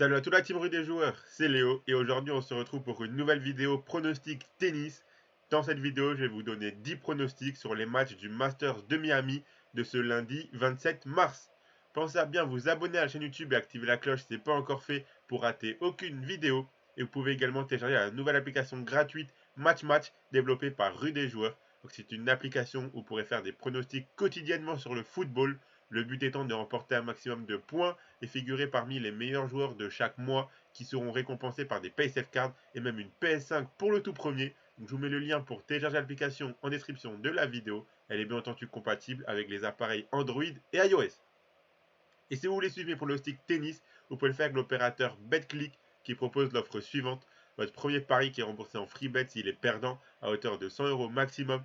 Salut à toute la team rue des joueurs, c'est Léo et aujourd'hui on se retrouve pour une nouvelle vidéo pronostic tennis. Dans cette vidéo, je vais vous donner 10 pronostics sur les matchs du Masters de Miami de ce lundi 27 mars. Pensez à bien vous abonner à la chaîne YouTube et activer la cloche si ce n'est pas encore fait pour rater aucune vidéo. Et vous pouvez également télécharger la nouvelle application gratuite Match Match développée par Rue des joueurs. Donc c'est une application où vous pourrez faire des pronostics quotidiennement sur le football. Le but étant de remporter un maximum de points et figurer parmi les meilleurs joueurs de chaque mois qui seront récompensés par des PaySafe Cards et même une PS5 pour le tout premier. Donc je vous mets le lien pour télécharger l'application en description de la vidéo. Elle est bien entendu compatible avec les appareils Android et iOS. Et si vous voulez suivre mes pronostics tennis, vous pouvez le faire avec l'opérateur BetClick qui propose l'offre suivante. Votre premier pari qui est remboursé en free bet s'il est perdant à hauteur de 100 € maximum.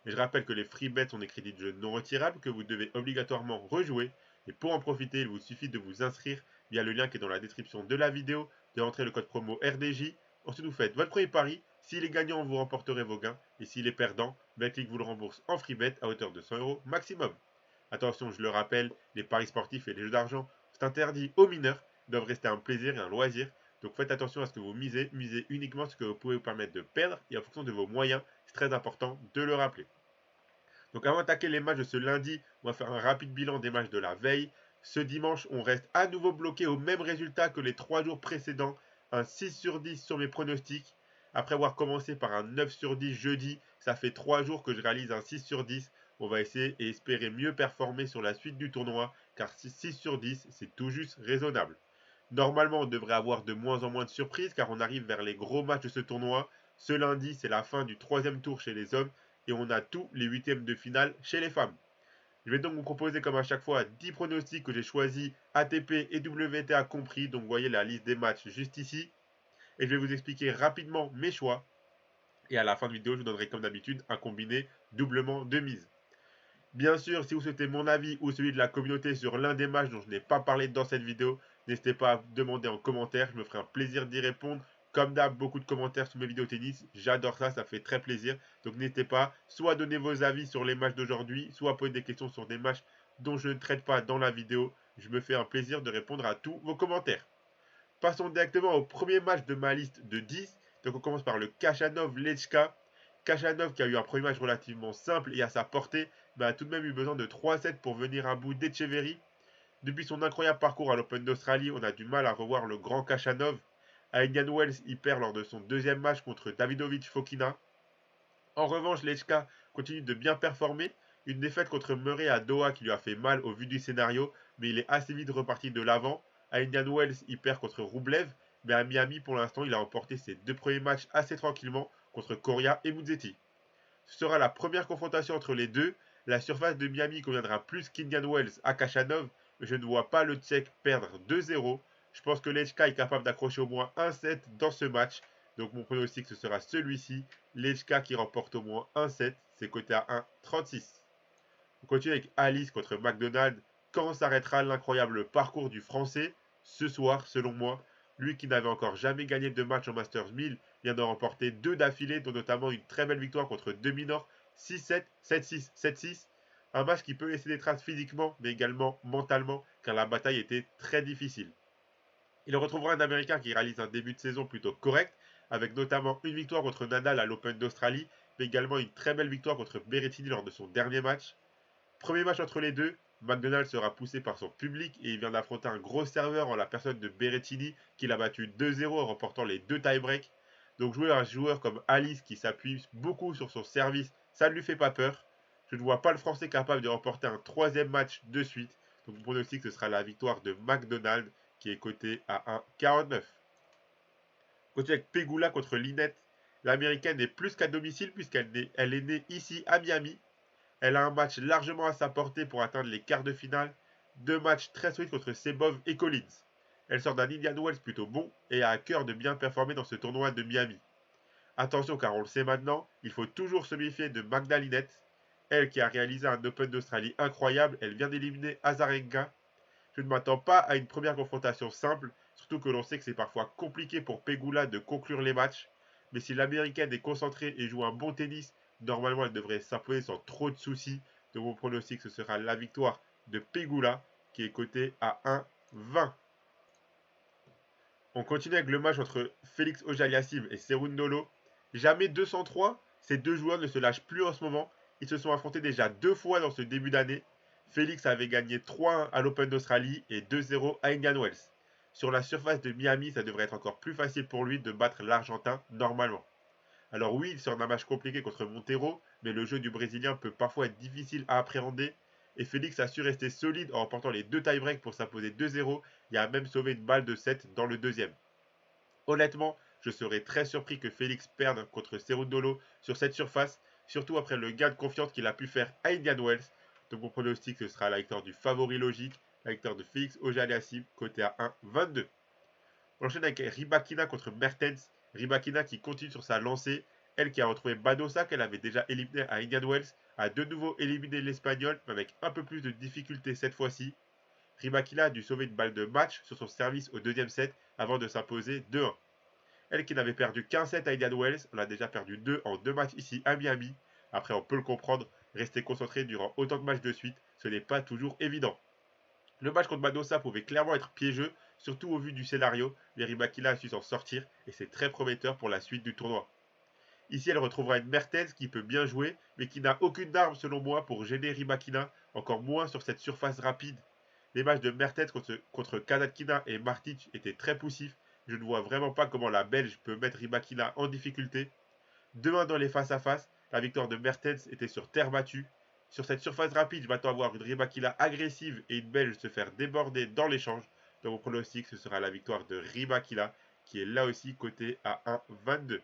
Et je rappelle que les free bets sont des crédits de jeu non retirables que vous devez obligatoirement rejouer. Et pour en profiter, il vous suffit de vous inscrire via le lien qui est dans la description de la vidéo, de rentrer le code promo RDJ. Ensuite, vous faites votre premier pari. S'il est gagnant, vous remporterez vos gains. Et s'il est perdant, BetClick vous le rembourse en free bet à hauteur de 100 € maximum. Attention, je le rappelle, les paris sportifs et les jeux d'argent sont interdits aux mineurs, doivent rester un plaisir et un loisir. Donc faites attention à ce que vous misez, misez uniquement ce que vous pouvez vous permettre de perdre et en fonction de vos moyens, c'est très important de le rappeler. Donc avant d'attaquer les matchs de ce lundi, on va faire un rapide bilan des matchs de la veille. Ce dimanche, on reste à nouveau bloqué au même résultat que les 3 jours précédents, un 6 sur 10 sur mes pronostics. Après avoir commencé par un 9 sur 10 jeudi, ça fait 3 jours que je réalise un 6 sur 10. On va essayer et espérer mieux performer sur la suite du tournoi, car 6 sur 10, c'est tout juste raisonnable. Normalement, on devrait avoir de moins en moins de surprises, car on arrive vers les gros matchs de ce tournoi. Ce lundi, c'est la fin du 3e tour chez les hommes, et on a tous les 8e de finale chez les femmes. Je vais donc vous proposer comme à chaque fois 10 pronostics que j'ai choisis ATP et WTA compris, donc vous voyez la liste des matchs juste ici. Et je vais vous expliquer rapidement mes choix. Et à la fin de vidéo, je vous donnerai comme d'habitude un combiné doublement de mise. Bien sûr, si vous souhaitez mon avis ou celui de la communauté sur l'un des matchs dont je n'ai pas parlé dans cette vidéo, n'hésitez pas à demander en commentaire, je me ferai un plaisir d'y répondre. Comme d'hab, beaucoup de commentaires sur mes vidéos tennis, j'adore ça, ça fait très plaisir. Donc n'hésitez pas, soit à donner vos avis sur les matchs d'aujourd'hui, soit à poser des questions sur des matchs dont je ne traite pas dans la vidéo. Je me fais un plaisir de répondre à tous vos commentaires. Passons directement au premier match de ma liste de 10. Donc on commence par le Khachanov-Lechka. Khachanov qui a eu un premier match relativement simple et à sa portée, mais a tout de même eu besoin de 3 sets pour venir à bout d'Etcheverry. Depuis son incroyable parcours à l'Open d'Australie, on a du mal à revoir le grand Khachanov. À Indian Wells, il perd lors de son deuxième match contre Davidovich Fokina. En revanche, Lechka continue de bien performer. Une défaite contre Murray à Doha qui lui a fait mal au vu du scénario, mais il est assez vite reparti de l'avant. À Indian Wells, il perd contre Rublev, mais à Miami, pour l'instant, il a remporté ses 2 premiers matchs assez tranquillement contre Coria et Muzetti. Ce sera la première confrontation entre les deux. La surface de Miami conviendra plus qu'Indian Wells à Khachanov, mais je ne vois pas le Tchèque perdre 2-0. Je pense que Lechka est capable d'accrocher au moins un set dans ce match. Donc mon pronostic ce sera celui-ci. Lechka qui remporte au moins un set. C'est coté à 1,36. On continue avec Alice contre McDonald. Quand s'arrêtera l'incroyable parcours du Français? Ce soir, selon moi. Lui qui n'avait encore jamais gagné de match en Masters 1000 vient d'en remporter 2 d'affilée, dont notamment une très belle victoire contre Minor 6-7, 7-6, 7-6. Un match qui peut laisser des traces physiquement, mais également mentalement, car la bataille était très difficile. Il retrouvera un Américain qui réalise un début de saison plutôt correct, avec notamment une victoire contre Nadal à l'Open d'Australie, mais également une très belle victoire contre Berrettini lors de son dernier match. Premier match entre les deux, McDonald sera poussé par son public et il vient d'affronter un gros serveur en la personne de Berrettini qui l'a battu 2-0 en remportant les 2 tie-breaks. Donc jouer un joueur comme Alice qui s'appuie beaucoup sur son service, ça ne lui fait pas peur. Je ne vois pas le Français capable de remporter un 3e match de suite. Donc mon pronostic ce sera la victoire de McDonald qui est coté à 1,49. Continue avec Pegula contre Linette. L'américaine est plus qu'à domicile puisqu'elle est née ici à Miami. Elle a un match largement à sa portée pour atteindre les quarts de finale. 2 matchs très solides contre Sebov et Collins. Elle sort d'un Indian Wells plutôt bon et a à cœur de bien performer dans ce tournoi de Miami. Attention car on le sait maintenant, il faut toujours se méfier de Magdalinette. Elle qui a réalisé un Open d'Australie incroyable, elle vient d'éliminer Azarenka. Je ne m'attends pas à une première confrontation simple, surtout que l'on sait que c'est parfois compliqué pour Pegula de conclure les matchs. Mais si l'américaine est concentrée et joue un bon tennis, normalement elle devrait s'imposer sans trop de soucis. De mon pronostic, ce sera la victoire de Pegula qui est cotée à 1,20. On continue avec le match entre Félix Auger-Aliassime et Cerundolo. Jamais 203, ces deux joueurs ne se lâchent plus en ce moment. Ils se sont affrontés déjà 2 fois dans ce début d'année. Félix avait gagné 3-1 à l'Open d'Australie et 2-0 à Indian Wells. Sur la surface de Miami, ça devrait être encore plus facile pour lui de battre l'Argentin normalement. Alors oui, il sort d'un match compliqué contre Montero, mais le jeu du Brésilien peut parfois être difficile à appréhender. Et Félix a su rester solide en remportant les 2 tie-breaks pour s'imposer 2-0 et a même sauvé une balle de 7 dans le deuxième. Honnêtement, je serais très surpris que Félix perde contre Cerundolo sur cette surface, surtout après le gain de confiance qu'il a pu faire à Indian Wells. Donc mon pronostic, ce sera la victoire du favori logique, la victoire de Félix Auger-Aliassime, côté à 1,22. On enchaîne avec Rybakina contre Mertens. Rybakina qui continue sur sa lancée. Elle qui a retrouvé Badosa qu'elle avait déjà éliminé à Indian Wells, a de nouveau éliminé l'Espagnol, mais avec un peu plus de difficulté cette fois-ci. Rybakina a dû sauver une balle de match sur son service au deuxième set avant de s'imposer 2-1. Elle qui n'avait perdu qu'un set à Indian Wells, on a déjà perdu 2 en 2 matchs ici à Miami. Après on peut le comprendre, rester concentré durant autant de matchs de suite, ce n'est pas toujours évident. Le match contre Badosa pouvait clairement être piégeux, surtout au vu du scénario, mais Rybakina a su s'en sortir et c'est très prometteur pour la suite du tournoi. Ici, elle retrouvera une Mertens qui peut bien jouer, mais qui n'a aucune arme selon moi pour gêner Rybakina, encore moins sur cette surface rapide. Les matchs de Mertens contre Kasatkina et Martic étaient très poussifs. Je ne vois vraiment pas comment la Belge peut mettre Rybakina en difficulté. Demain dans les face-à-face, la victoire de Mertens était sur terre battue. Sur cette surface rapide, je m'attends à voir une Rybakina agressive et une Belge se faire déborder dans l'échange. Dans mon pronostic, ce sera la victoire de Rybakina, qui est là aussi coté à 1,22.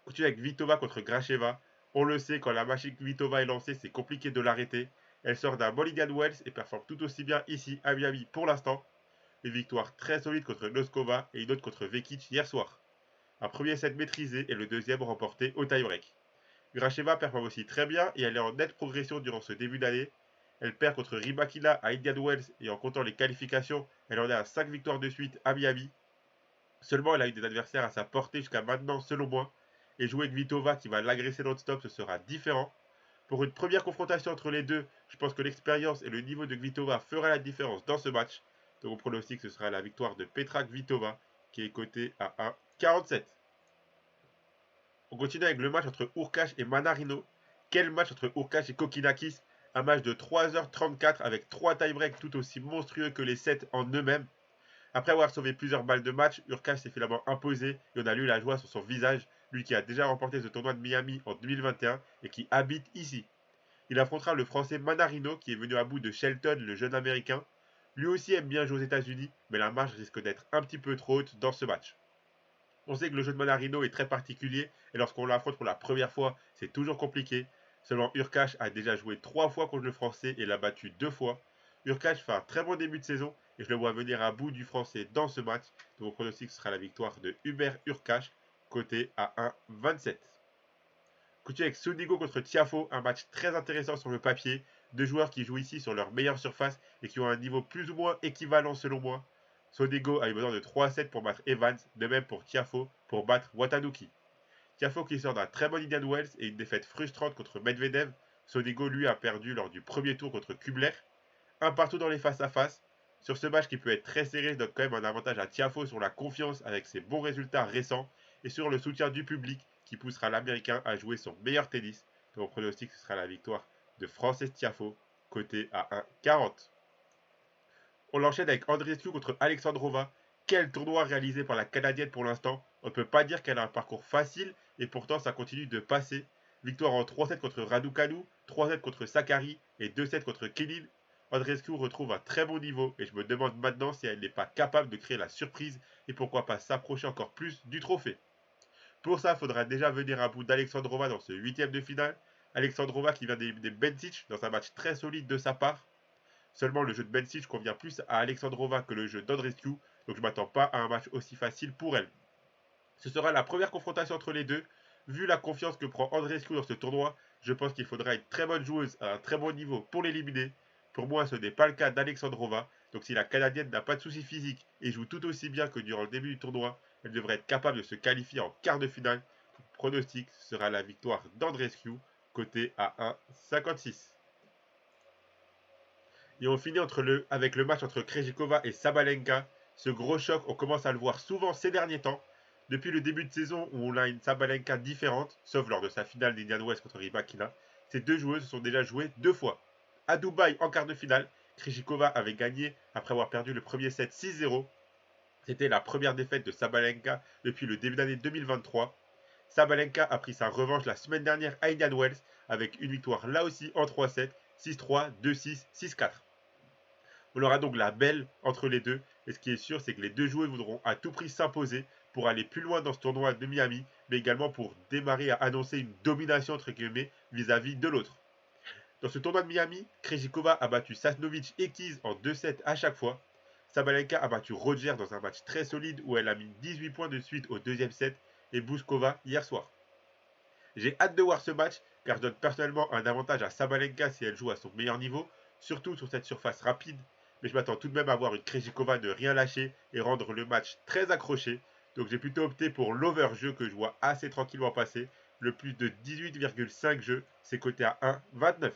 Continue avec Vitova contre Gracheva. On le sait, quand la machine Vitova est lancée, c'est compliqué de l'arrêter. Elle sort d'un bon Indian Wells et performe tout aussi bien ici à Miami pour l'instant. Une victoire très solide contre Noskova et une autre contre Vekic hier soir. Un premier set maîtrisé et le deuxième remporté au tie-break. Gracheva performe aussi très bien et elle est en nette progression durant ce début d'année. Elle perd contre Rybakina à Indian Wells et en comptant les qualifications, elle en est à 5 victoires de suite à Miami. Seulement, elle a eu des adversaires à sa portée jusqu'à maintenant, selon moi. Et jouer Kvitova qui va l'agresser non-stop, ce sera différent. Pour une première confrontation entre les deux, je pense que l'expérience et le niveau de Kvitova fera la différence dans ce match. Donc, mon pronostic, ce sera la victoire de Petra Kvitova, qui est cotée à 1,47. On continue avec le match entre Hurkacz et Manarino. Quel match entre Hurkacz et Kokkinakis. Un match de 3h34 avec 3 tie-breaks tout aussi monstrueux que les 7 en eux-mêmes. Après avoir sauvé plusieurs balles de match, Hurkacz s'est finalement imposé et on a lu la joie sur son visage, lui qui a déjà remporté ce tournoi de Miami en 2021 et qui habite ici. Il affrontera le français Manarino qui est venu à bout de Shelton, le jeune américain. Lui aussi aime bien jouer aux États-Unis, mais la marge risque d'être un petit peu trop haute dans ce match. On sait que le jeu de Manarino est très particulier et lorsqu'on l'affronte pour la première fois, c'est toujours compliqué. Seulement Hurkacz a déjà joué 3 fois contre le français et l'a battu 2 fois. Hurkacz fait un très bon début de saison et je le vois venir à bout du français dans ce match. Donc mon pronostic sera la victoire de Hubert Hurkacz, coté à 1,27. Continue avec Sonigo contre Tiafoe, un match très intéressant sur le papier. Deux joueurs qui jouent ici sur leur meilleure surface et qui ont un niveau plus ou moins équivalent selon moi. Sonigo a eu besoin de 3-7 pour battre Evans, de même pour Tiafoe pour battre Watanuki. Tiafoe qui sort d'un très bon Indian Wells et une défaite frustrante contre Medvedev. Sonigo lui a perdu lors du premier tour contre Kubler. Un partout dans les face-à-face. Sur ce match qui peut être très serré, je donne quand même un avantage à Tiafoe sur la confiance avec ses bons résultats récents et sur le soutien du public qui poussera l'Américain à jouer son meilleur tennis. Mon pronostic, ce sera la victoire de Frances Tiafoe, coté à 1,40. On l'enchaîne avec Andreescu contre Alexandrova. Quel tournoi réalisé par la Canadienne pour l'instant. On ne peut pas dire qu'elle a un parcours facile et pourtant ça continue de passer. Victoire en 3-7 contre Raducanu, 3-7 contre Sakkari et 2-7 contre Kenin. Andreescu retrouve un très bon niveau et je me demande maintenant si elle n'est pas capable de créer la surprise et pourquoi pas s'approcher encore plus du trophée. Pour ça, il faudra déjà venir à bout d'Alexandrova dans ce huitième de finale. Alexandrova qui vient des Bencic dans un match très solide de sa part. Seulement, le jeu de Bencic convient plus à Alexandrova que le jeu d'Andreescu, donc je ne m'attends pas à un match aussi facile pour elle. Ce sera la première confrontation entre les deux. Vu la confiance que prend Andreescu dans ce tournoi, je pense qu'il faudra une très bonne joueuse à un très bon niveau pour l'éliminer. Pour moi, ce n'est pas le cas d'Alexandrova, donc si la Canadienne n'a pas de soucis physiques et joue tout aussi bien que durant le début du tournoi, elle devrait être capable de se qualifier en quart de finale. Le pronostic sera la victoire d'Andreescu, coté à 1,56. Et on finit avec le match entre Krejcikova et Sabalenka. Ce gros choc, on commence à le voir souvent ces derniers temps. Depuis le début de saison où on a une Sabalenka différente, sauf lors de sa finale d'Indian Wells contre Rybakina, ces deux joueuses se sont déjà jouées 2 fois. À Dubaï, en quart de finale, Krejcikova avait gagné après avoir perdu le premier set 6-0. C'était la première défaite de Sabalenka depuis le début d'année 2023. Sabalenka a pris sa revanche la semaine dernière à Indian Wells avec une victoire là aussi en 3-7, 6-3, 2-6, 6-4. On aura donc la belle entre les deux, et ce qui est sûr, c'est que les deux joueurs voudront à tout prix s'imposer pour aller plus loin dans ce tournoi de Miami, mais également pour démarrer à annoncer une domination entre guillemets vis-à-vis de l'autre. Dans ce tournoi de Miami, Krejcikova a battu Sasnovic et Keys en 2-7 à chaque fois. Sabalenka a battu Roger dans un match très solide où elle a mis 18 points de suite au deuxième set, et Bouskova hier soir. J'ai hâte de voir ce match car je donne personnellement un avantage à Sabalenka si elle joue à son meilleur niveau, surtout sur cette surface rapide, mais je m'attends tout de même à voir une Krejcikova ne rien lâcher et rendre le match très accroché, donc j'ai plutôt opté pour l'over-jeu que je vois assez tranquillement passer, le plus de 18,5 jeux, c'est coté à 1,29.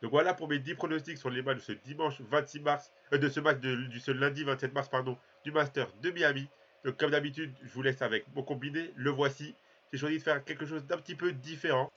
Donc voilà pour mes 10 pronostics sur les matchs de ce dimanche 26 mars, de ce match du ce lundi 27 mars, pardon, du Master de Miami. Donc comme d'habitude, je vous laisse avec mon combiné, le voici. J'ai choisi de faire quelque chose d'un petit peu différent.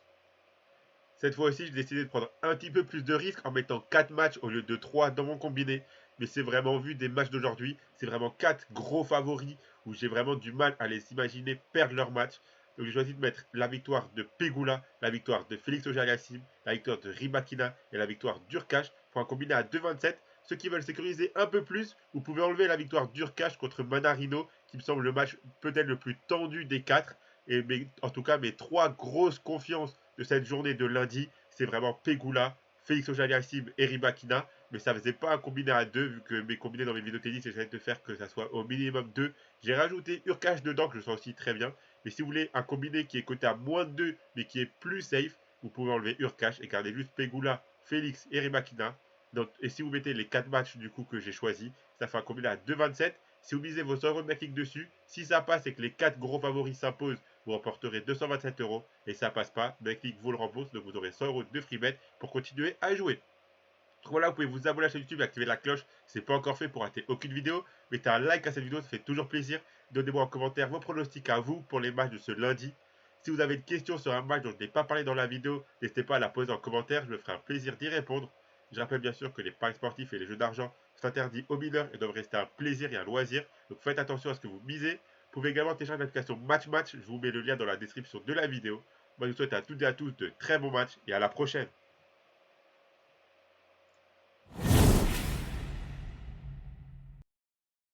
Cette fois-ci, j'ai décidé de prendre un petit peu plus de risques en mettant 4 matchs au lieu de 3 dans mon combiné. Mais c'est vraiment vu des matchs d'aujourd'hui, c'est vraiment 4 gros favoris où j'ai vraiment du mal à les imaginer perdre leur match. Donc j'ai choisi de mettre la victoire de Pegula, la victoire de Félix Auger-Aliassime, la victoire de Rybakina et la victoire d'Urkash pour un combiné à 2,27. Ceux qui veulent sécuriser un peu plus, vous pouvez enlever la victoire d'Urkash contre Manarino, qui me semble le match peut-être le plus tendu des 4. Et en tout cas, mes 3 grosses confiances de cette journée de lundi, c'est vraiment Pegula, Félix Auger-Aliassime et Rybakina. Mais ça faisait pas un combiné à 2, vu que mes combinés dans mes vidéos tennis, j'essaie de faire que ça soit au minimum 2. J'ai rajouté Urkash dedans, que je sens aussi très bien. Mais si vous voulez un combiné qui est coté à moins de 2, mais qui est plus safe, vous pouvez enlever Urkash et garder juste Pegula, Félix et Rybakina. Donc, et si vous mettez les 4 matchs du coup que j'ai choisi, ça fait un combiné à 2,27. Si vous misez vos 100 euros de Netflix dessus, si ça passe et que les 4 gros favoris s'imposent, vous remporterez 227 euros. Et ça passe pas, Netflix vous le rembourse, donc vous aurez 100 euros de free bet pour continuer à jouer. Donc voilà, vous pouvez vous abonner à la chaîne YouTube et activer la cloche. C'est pas encore fait pour rater aucune vidéo. Mettez un like à cette vidéo, ça fait toujours plaisir. Donnez-moi en commentaire vos pronostics à vous pour les matchs de ce lundi. Si vous avez une question sur un match dont je n'ai pas parlé dans la vidéo, n'hésitez pas à la poser en commentaire, je me ferai un plaisir d'y répondre. Je rappelle bien sûr que les paris sportifs et les jeux d'argent sont interdits aux mineurs et doivent rester un plaisir et un loisir. Donc faites attention à ce que vous misez. Vous pouvez également télécharger l'application Match, je vous mets le lien dans la description de la vidéo. Moi je vous souhaite à toutes et à tous de très bons matchs et à la prochaine.